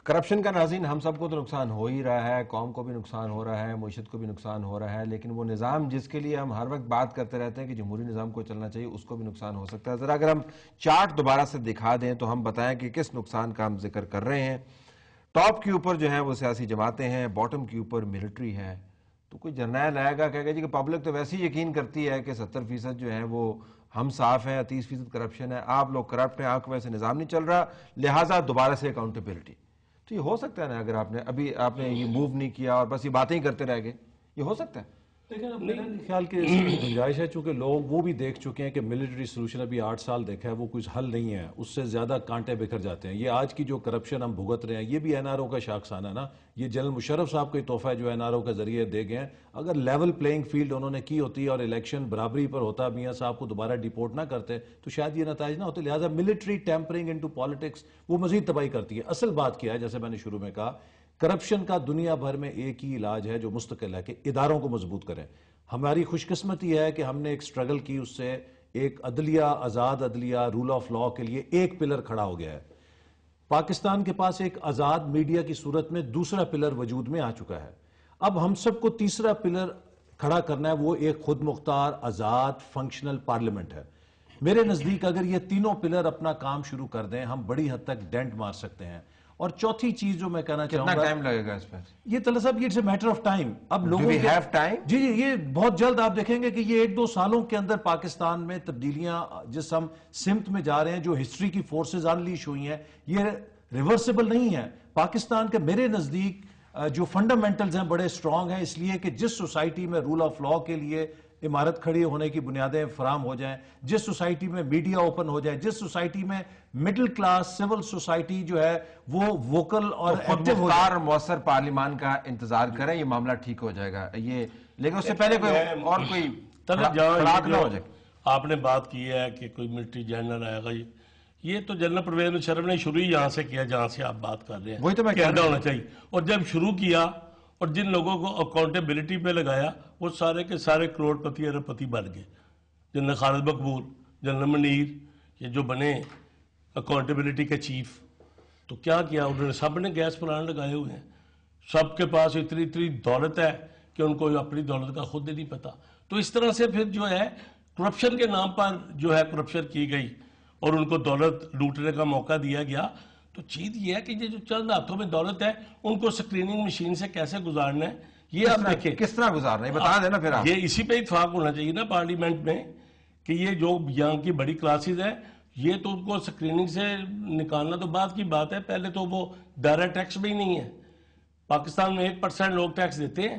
Corruption کا ناظرین ہم سب کو تو نقصان ہو ہی رہا ہے، قوم کو بھی نقصان ہو رہا ہے، معیشت کو بھی نقصان ہو رہا ہے، لیکن وہ نظام جس کے لیے ہم ہر وقت بات کرتے رہتے ہیں کہ جمہوری نظام کو چلنا چاہیے، اس کو بھی نقصان ہو سکتا ہے۔ ذرا اگر ہم چارٹ دوبارہ سے دکھا دیں تو ہم بتائیں کہ کس نقصان کا ہم ذکر کر رہے ہیں۔ ٹاپ کے اوپر جو ہے وہ سیاسی جماعتیں ہیں، باٹم کے اوپر ملٹری ہے۔ تو کوئی جرنیل آئے گا کہے گا جی کہ پبلک تو ویسے ہی یقین کرتی ہے کہ 70% جو ہے وہ ہم صاف ہیں، 30% کرپشن ہے، آپ لوگ کرپٹ ہیں، آپ کو ویسے نظام نہیں چل رہا، لہٰذا دوبارہ سے اکاؤنٹیبلٹی۔ تو یہ ہو سکتا ہے نا، اگر آپ نے یہ موو نہیں کیا اور بس یہ باتیں ہی کرتے رہ گئے، یہ ہو سکتا ہے؟ لیکن اب میرا خیال کہ اس میں گنجائش ہے، چونکہ لوگ وہ بھی دیکھ چکے ہیں کہ ملٹری سولوشن ابھی 8 سال دیکھا ہے، وہ کچھ حل نہیں ہے، اس سے زیادہ کانٹے بکھر جاتے ہیں۔ یہ آج کی جو کرپشن ہم بھگت رہے ہیں، یہ بھی این آر او کا شاخسانہ ہے نا، یہ جنرل مشرف صاحب کا تحفہ ہے جو این آر او کے ذریعے دے گئے ہیں۔ اگر لیول پلینگ فیلڈ انہوں نے کی ہوتی اور الیکشن برابری پر ہوتا، میاں صاحب کو دوبارہ ڈیپورٹ نہ کرتے تو شاید یہ نتائج نہ ہوتے۔ لہٰذا ملٹری ٹیمپرنگ انٹو پالیٹکس وہ مزید تباہی کرتی ہے۔ اصل بات کیا ہے، جیسے میں نے شروع میں کہا، کرپشن کا دنیا بھر میں ایک ہی علاج ہے جو مستقل ہے کہ اداروں کو مضبوط کریں۔ ہماری خوش قسمتی ہے کہ ہم نے ایک سٹرگل کی، اس سے ایک عدلیہ، آزاد عدلیہ، رول آف لا کے لیے ایک پلر کھڑا ہو گیا ہے۔ پاکستان کے پاس ایک آزاد میڈیا کی صورت میں دوسرا پلر وجود میں آ چکا ہے۔ اب ہم سب کو تیسرا پلر کھڑا کرنا ہے، وہ ایک خود مختار، آزاد، فنکشنل پارلیمنٹ ہے۔ میرے نزدیک اگر یہ تینوں پلر اپنا کام شروع کر دیں، ہم بڑی حد تک ڈینٹ مار سکتے ہیں۔ اور چوتھی چیز جو میں کہنا چاہوں گا، کتنا ٹائم لگے گا اس پر؟ یہ طلعت صاحب، it's a matter of time. اب لوگوں we have time؟ جی یہ بہت جلد آپ دیکھیں گے کہ یہ 1-2 سالوں کے اندر پاکستان میں تبدیلیاں جس ہم سمت میں جا رہے ہیں، جو ہسٹری کی فورسز انلیش ہوئی ہیں، یہ ریورسیبل نہیں ہے۔ پاکستان کے میرے نزدیک جو فنڈامنٹلز ہیں بڑے سٹرونگ ہیں، اس لیے کہ جس سوسائٹی میں رول آف لا کے لیے عمارت کھڑی ہونے کی بنیادیں فراہم ہو جائیں، جس سوسائٹی میں میڈیا اوپن ہو جائے، جس سوسائٹی میں مڈل کلاس سول سوسائٹی جو ہے وہ ووکل اور خود مختار اور مؤثر پارلیمان کا انتظار کریں، یہ معاملہ ٹھیک ہو جائے گا۔ یہ لیکن اس سے پہلے کوئی خراب نہ ہو جائے۔ آپ نے بات کی ہے کہ کوئی ملٹری جنرل آئے گا، یہ تو جنرل پرویز مشرف نے شروع ہی یہاں سے کیا جہاں سے آپ بات کر رہے ہیں، وہی تو میں کہہ رہا ہوں۔ ہونا چاہیے۔ اور جب شروع کیا اور جن لوگوں کو اکاؤنٹیبلٹی پہ لگایا، وہ سارے کے سارے کروڑ پتی ارب پتی بن گئے۔ جنرل خالد مقبول، جنرل منیر، یہ جو بنے اکاؤنٹیبلٹی کے چیف، تو کیا کیا انہوں نے؟ سب نے گیس پلانٹ لگائے ہوئے ہیں، سب کے پاس اتنی دولت ہے کہ ان کو اپنی دولت کا خود نہیں پتا۔ تو اس طرح سے پھر جو ہے کرپشن کے نام پر جو ہے کرپشن کی گئی اور ان کو دولت لوٹنے کا موقع دیا گیا۔ تو چیز یہ ہے کہ یہ جو چند ہاتھوں میں دولت ہے، ان کو سکریننگ مشین سے کیسے گزارنا ہے، یہ آپ دیکھیں۔ کس طرح گزارنا ہے بتا دینا پھر آپ۔ یہ اسی پہ اتفاق ہونا چاہیے نا پارلیمنٹ میں کہ یہ جو یہاں کی بڑی کلاسز ہیں، یہ تو ان کو سکریننگ سے نکالنا تو بعد کی بات ہے، پہلے تو وہ دائرہ ٹیکس بھی نہیں ہے۔ پاکستان میں 1% لوگ ٹیکس دیتے ہیں،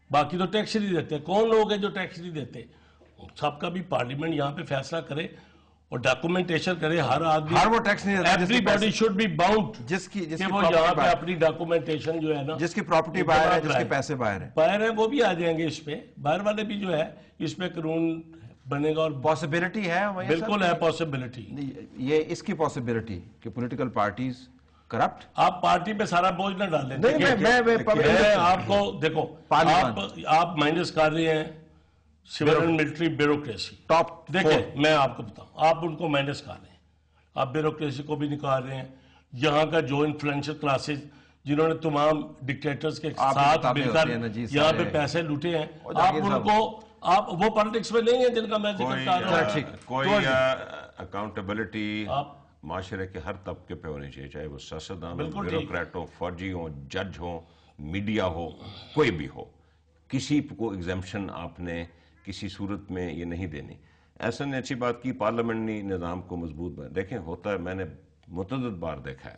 باقی تو ٹیکس نہیں دیتے۔ کون لوگ ہیں جو ٹیکس نہیں دیتے؟ سب کا بھی پارلیمنٹ یہاں پہ فیصلہ کرے اور ڈاکومنٹیشن کرے۔ ہر آدمی، ہر وہ ٹیکس نہیں دیتا، everybody should be bound جس کی کہ وہ یہاں پہ اپنی ڈاکومنٹیشن جو ہے نا، جس کی پراپرٹی باہر ہے، جس کے پیسے باہر ہیں، باہر ہیں، وہ بھی آ جائیں گے اس پہ۔ باہر والے بھی جو ہے اس پہ قانون بنے گا۔ اور پاسبلٹی ہے، بالکل ہے پاسبلٹی، یہ اس کی پاسبلٹی کہ پولیٹیکل پارٹیز کرپٹ۔ آپ پارٹی پہ سارا بوجھ نہ ڈالیں۔ میں آپ کو دیکھو، آپ مائنس کر رہے ہیں civil and military bureaucracy. Top دیکھیں میں آپ کو بتاؤں، آپ ان کو مائنس کر رہے ہیں، آپ بیوروکریسی کو بھی نکال رہے ہیں۔ یہاں کا جو انفلوئنشل کلاسز جنہوں نے تمام ڈکٹیٹرز کے ساتھ مل کر یہاں پہ پیسے لوٹے ہیں، آپ ان کو، آپ وہ پالیٹکس میں نہیں ہیں جن کا میں ذکر کر رہا ہوں۔ کوئی اکاؤنٹیبلٹی معاشرے کے ہر طبقے پہ ہونی چاہیے، چاہے وہ سیاستدان ہوں، بیوروکریٹ ہوں، فوجی ہوں، جج ہوں، میڈیا ہو، کوئی بھی ہو۔ کسی کو ایگزمپشن آپ نے کسی صورت میں یہ نہیں دینی۔ ایسا نے اچھی بات کی، پارلیمنٹری نظام کو مضبوط بنا۔ دیکھیں ہوتا ہے، میں نے متعدد بار دیکھا ہے،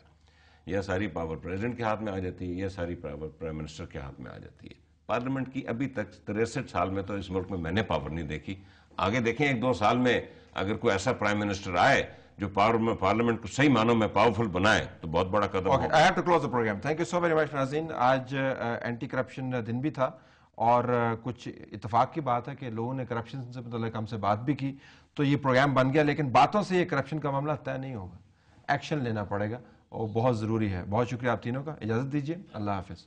یہ ساری پاور پریزیڈنٹ کے ہاتھ میں آ جاتی ہے، یہ ساری پاور پرائم منسٹر کے ہاتھ میں آ جاتی ہے۔ پارلیمنٹ کی ابھی تک 63 سال میں تو اس ملک میں نے پاور نہیں دیکھی۔ آگے دیکھیں 1-2 سال میں اگر کوئی ایسا پرائم منسٹر آئے جو پارلیمنٹ کو صحیح معنوں میں پاورفل بنائے تو بہت بڑا قدم ہوگا۔ I have to close the program. Thank you so very much ناظرین۔ آج اینٹی کرپشن دن بھی تھا اور کچھ اتفاق کی بات ہے کہ لوگوں نے کرپشن سے متعلق ہم سے بات بھی کی، تو یہ پروگرام بن گیا، لیکن باتوں سے یہ کرپشن کا معاملہ طے نہیں ہوگا، ایکشن لینا پڑے گا اور بہت ضروری ہے۔ بہت شکریہ آپ تینوں کا، اجازت دیجیے، اللہ حافظ۔